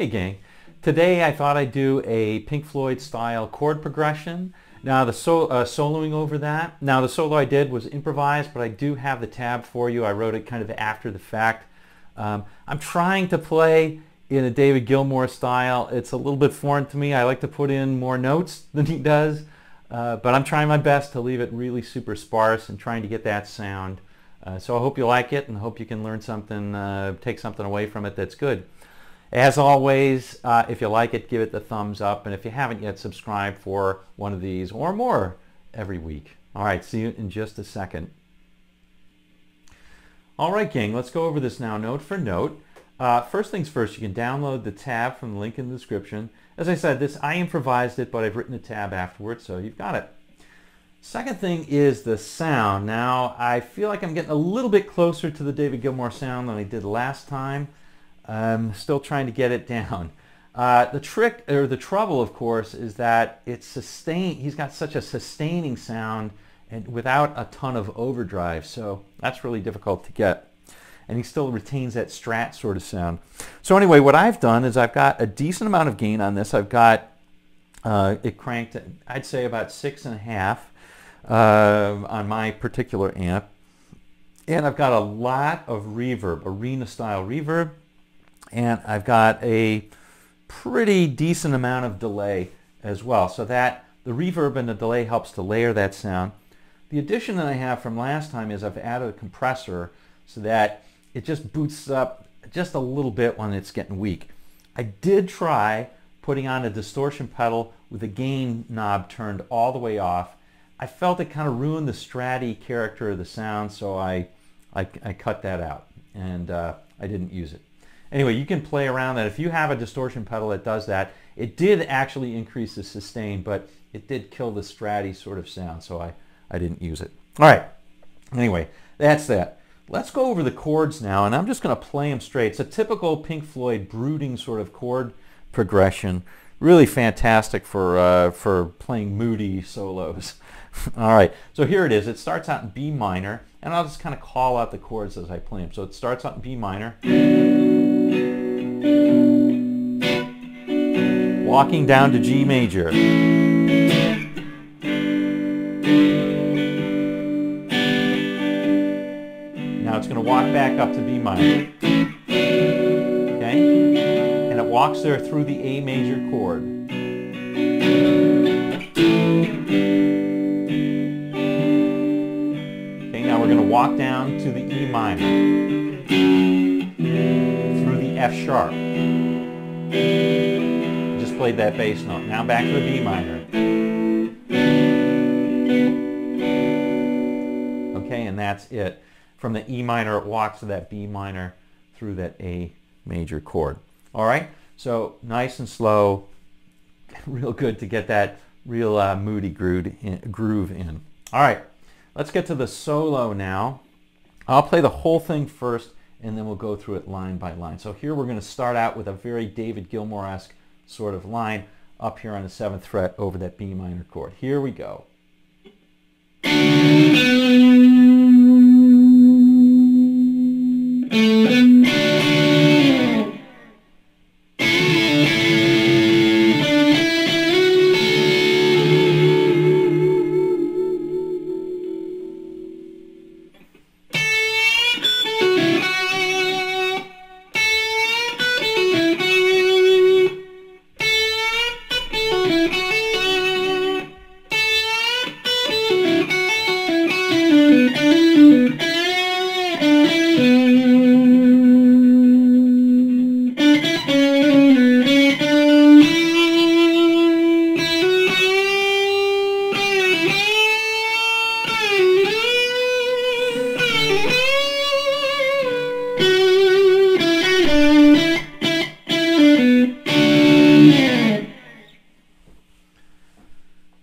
Okay, gang. Today I thought I'd do a Pink Floyd style chord progression. Now the soloing over that. Now the solo I did was improvised, but I do have the tab for you. I wrote it kind of after the fact. I'm trying to play in a David Gilmour style. It's a little bit foreign to me. I like to put in more notes than he does, but I'm trying my best to leave it really super sparse and trying to get that sound. So I hope you like it and hope you can learn something, take something away from it that's good. As always, if you like it, give it the thumbs up, and if you haven't yet, subscribe for one of these or more every week. All right, see you in just a second. All right, gang, let's go over this now note for note. First things first, you can download the tab from the link in the description. As I said, I improvised it, but I've written a tab afterwards, so you've got it. Second thing is the sound. Now, I feel like I'm getting a little bit closer to the David Gilmour sound than I did last time. I'm still trying to get it down. The trick, or the trouble, of course, is that it's sustained. He's got such a sustaining sound and without a ton of overdrive, so that's really difficult to get. And he still retains that strat sort of sound. So anyway, what I've done is I've got a decent amount of gain on this. I've got it cranked, I'd say about 6.5 on my particular amp. And I've got a lot of reverb, arena-style reverb. And I've got a pretty decent amount of delay as well, so that the reverb and the delay helps to layer that sound. The addition that I have from last time is I've added a compressor so that it just boosts up just a little bit when it's getting weak. I did try putting on a distortion pedal with the gain knob turned all the way off. I felt it kind of ruined the stratty character of the sound, so I cut that out, and I didn't use it. Anyway, you can play around that. If you have a distortion pedal that does that, it did actually increase the sustain, but it did kill the stratty sort of sound, so I didn't use it. All right, anyway, that's that. Let's go over the chords now, and I'm just going to play them straight. It's a typical Pink Floyd brooding sort of chord progression. Really fantastic for playing moody solos. All right, so here it is. It starts out in B minor, and I'll just kind of call out the chords as I play them. So it starts out in B minor. Walking down to G major. Now it's going to walk back up to B minor. Okay? And it walks there through the A major chord. Okay, now we're going to walk down to the E minor. Through the F sharp. Played that bass note. Now back to the B minor. Okay, and that's it. From the E minor, it walks to that B minor through that A major chord. All right, so nice and slow, real good to get that real moody groove in. All right, let's get to the solo now. I'll play the whole thing first, and then we'll go through it line by line. So here we're going to start out with a very David Gilmour-esque sort of line up here on the 7th fret over that B minor chord. Here we go.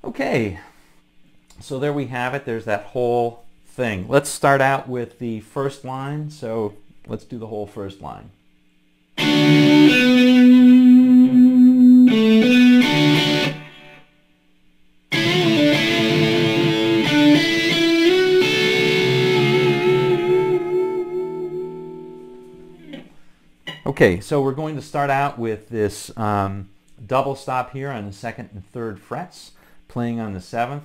Okay, so there we have it. There's that whole thing. Let's start out with the first line. So let's do the whole first line. Okay, so we're going to start out with this double stop here on the 2nd and 3rd frets, playing on the 7th,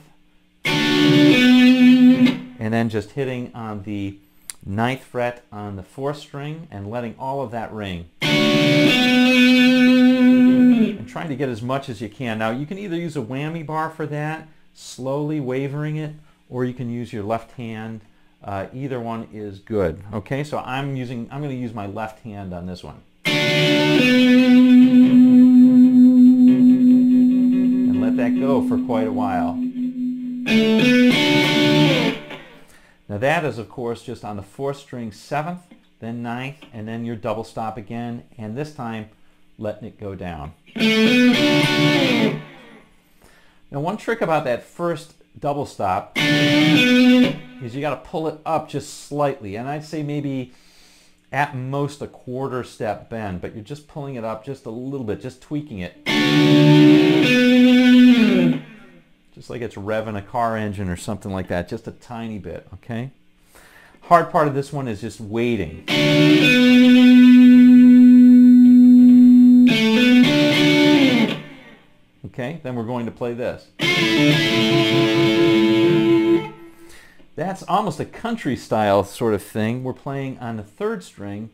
and then just hitting on the 9th fret on the 4th string and letting all of that ring. And trying to get as much as you can. Now you can either use a whammy bar for that, slowly wavering it, or you can use your left hand. Either one is good. Okay, so I'm going to use my left hand on this one. And let that go for quite a while. Now that is, of course, just on the 4th string 7th, then 9th, and then your double stop again, and this time letting it go down. Now one trick about that first double stop is you got to pull it up just slightly, and I'd say maybe at most a 1/4 step bend, but you're just pulling it up just a little bit, just tweaking it. Just like it's revving a car engine or something like that, just a tiny bit, okay? Hard part of this one is just waiting. Okay, then we're going to play this. That's almost a country style sort of thing. We're playing on the 3rd string,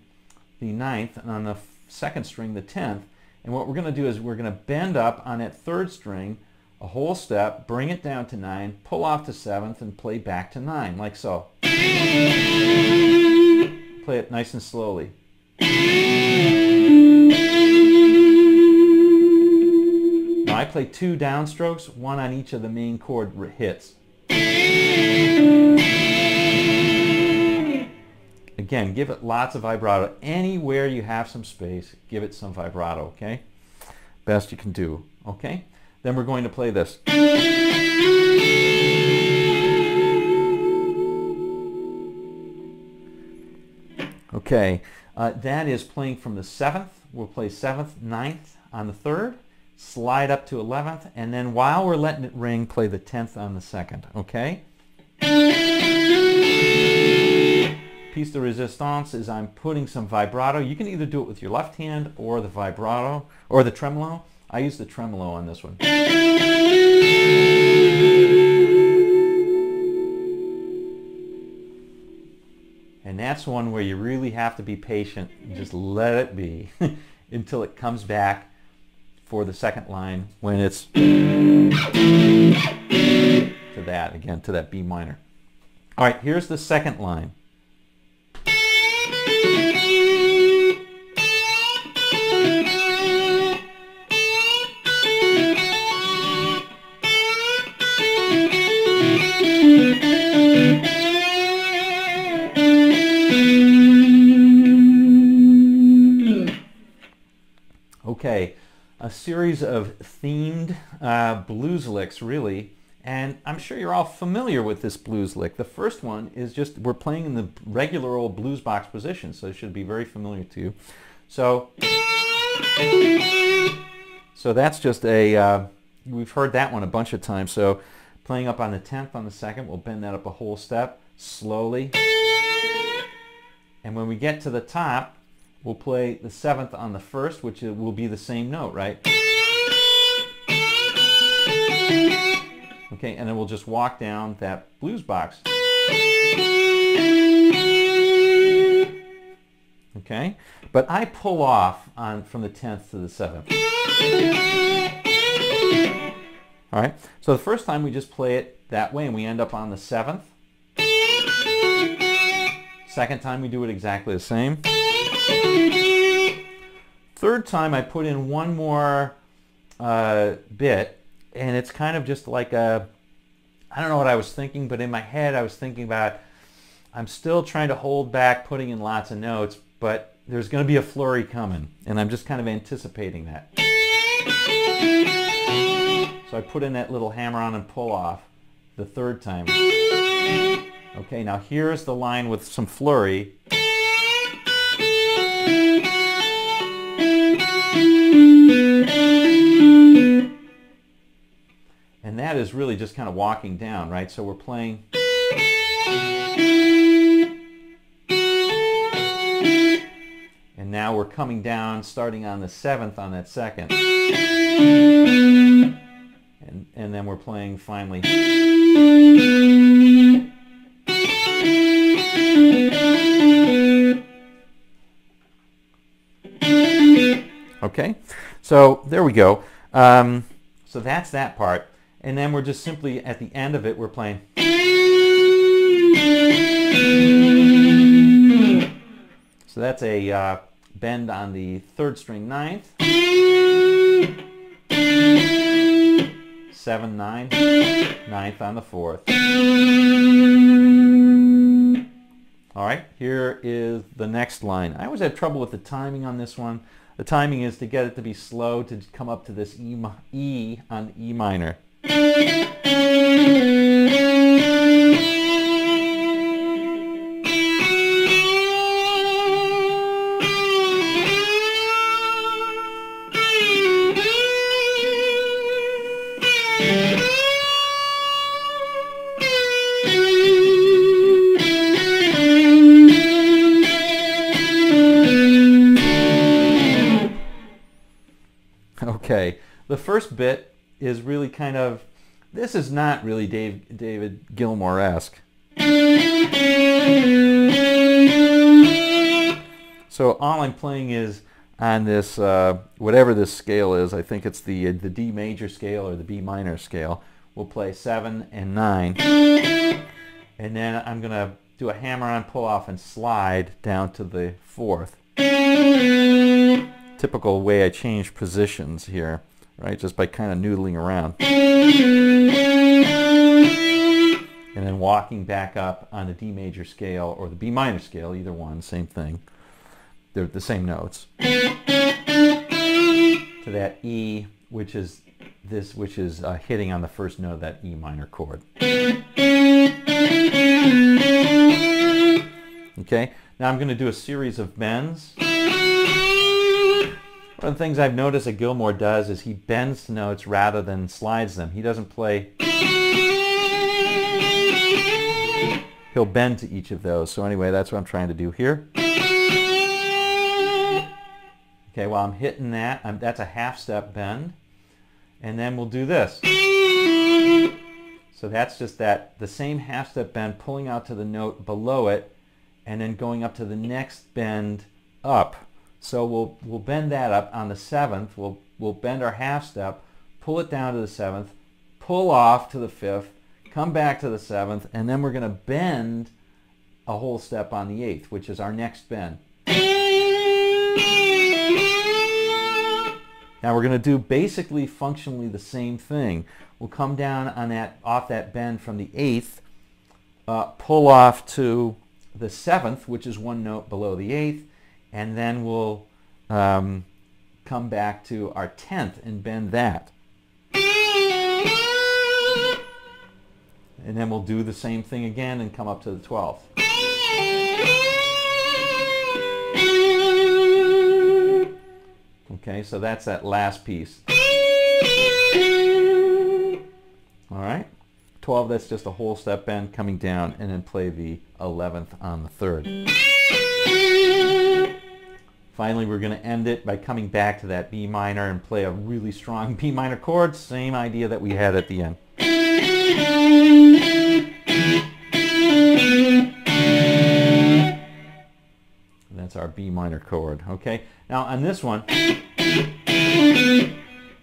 the 9th, and on the 2nd string, the 10th. And what we're going to do is we're going to bend up on that 3rd string a whole step, bring it down to 9, pull off to 7th, and play back to 9, like so. Play it nice and slowly. Now I play 2 downstrokes, 1 on each of the main chord hits. Again, give it lots of vibrato. Anywhere you have some space, give it some vibrato, okay? Best you can do, okay? Then we're going to play this. Okay, that is playing from the 7th. We'll play 7th, 9th on the 3rd, slide up to 11th, and then while we're letting it ring, play the 10th on the 2nd, okay? Piece de resistance is I'm putting some vibrato. You can either do it with your left hand or the vibrato, or the tremolo. I use the tremolo on this one. And that's one where you really have to be patient and just let it be until it comes back for the 2nd line when it's to that, again, to that B minor. All right, here's the 2nd line. Okay, a series of themed blues licks, really, and I'm sure you're all familiar with this blues lick. The first one is just, we're playing in the regular old blues box position, so it should be very familiar to you. So that's just a, we've heard that one a bunch of times. So playing up on the 10th on the 2nd, we'll bend that up a whole step, slowly. And when we get to the top, we'll play the 7th on the 1st, which will be the same note, right? Okay, and then we'll just walk down that blues box. Okay, but I pull off from the 10th to the 7th. All right, so the first time we just play it that way and we end up on the 7th. Second time we do it exactly the same. Third time I put in one more bit, and it's kind of just like a, I don't know what I was thinking, but in my head I was thinking about, I'm still trying to hold back putting in lots of notes, but there's going to be a flurry coming, and I'm just kind of anticipating that. So I put in that little hammer on and pull off the 3rd time. Okay, now here's the line with some flurry. And that is really just kind of walking down, right? So we're playing. And now we're we're coming down, starting on the 7th on that second. And then we're playing finally. Okay, so there we go. So that's that part. And then we're just simply, at the end of it, we're playing. So that's a bend on the 3rd string 9th. 7, 9, 9th on the 4th. All right, here is the next line. I always have trouble with the timing on this one. The timing is to get it to be slow to come up to this E on E minor. Okay, the first bit is really kind of, this is not really David Gilmour-esque. So all I'm playing is on this, whatever this scale is, I think it's the D major scale or the B minor scale. We'll play 7 and 9. And then I'm going to do a hammer-on, pull-off, and slide down to the 4th. Typical way I change positions here, right? Just by kind of noodling around. And then walking back up on the D major scale or the B minor scale, either one, same thing. They're the same notes. To that E, which is this, which is hitting on the first note of that E minor chord. Okay, now I'm going to do a series of bends. One of the things I've noticed that Gilmour does is he bends notes rather than slides them. He doesn't play. He'll bend to each of those. So anyway, that's what I'm trying to do here. Okay, while I'm hitting that, that's a half step bend. And then we'll do this. So that's just that, the same half step bend, pulling out to the note below it, and then going up to the next bend up. So we'll bend that up on the 7th. We'll bend our half step, pull it down to the 7th, pull off to the 5th, come back to the 7th, and then we're going to bend a whole step on the 8th, which is our next bend. Now we're going to do basically functionally the same thing. We'll come down on that, off that bend from the 8th, pull off to the 7th, which is one note below the 8th, and then we'll come back to our 10th and bend that. And then we'll do the same thing again and come up to the 12th. Okay, so that's that last piece. All right, 12, that's just a whole step bend coming down, and then play the 11th on the 3rd. Finally, we're going to end it by coming back to that B minor and play a really strong B minor chord. Same idea that we had at the end. And that's our B minor chord. Okay. Now on this one,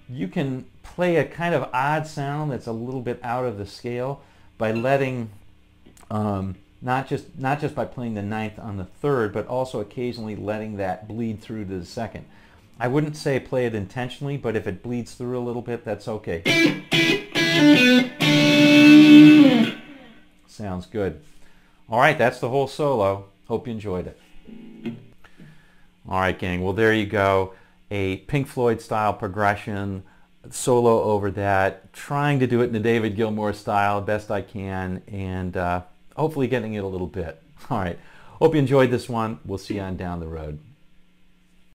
you can play a kind of odd sound that's a little bit out of the scale by letting not just by playing the 9th on the 3rd, but also occasionally letting that bleed through to the 2nd. I wouldn't say play it intentionally, but if it bleeds through a little bit, that's okay. Sounds good. All right, that's the whole solo. Hope you enjoyed it. All right, gang. Well, there you go. A Pink Floyd style progression, solo over that, trying to do it in the David Gilmour style best I can, and hopefully getting it a little bit. All right. Hope you enjoyed this one. We'll see you on down the road.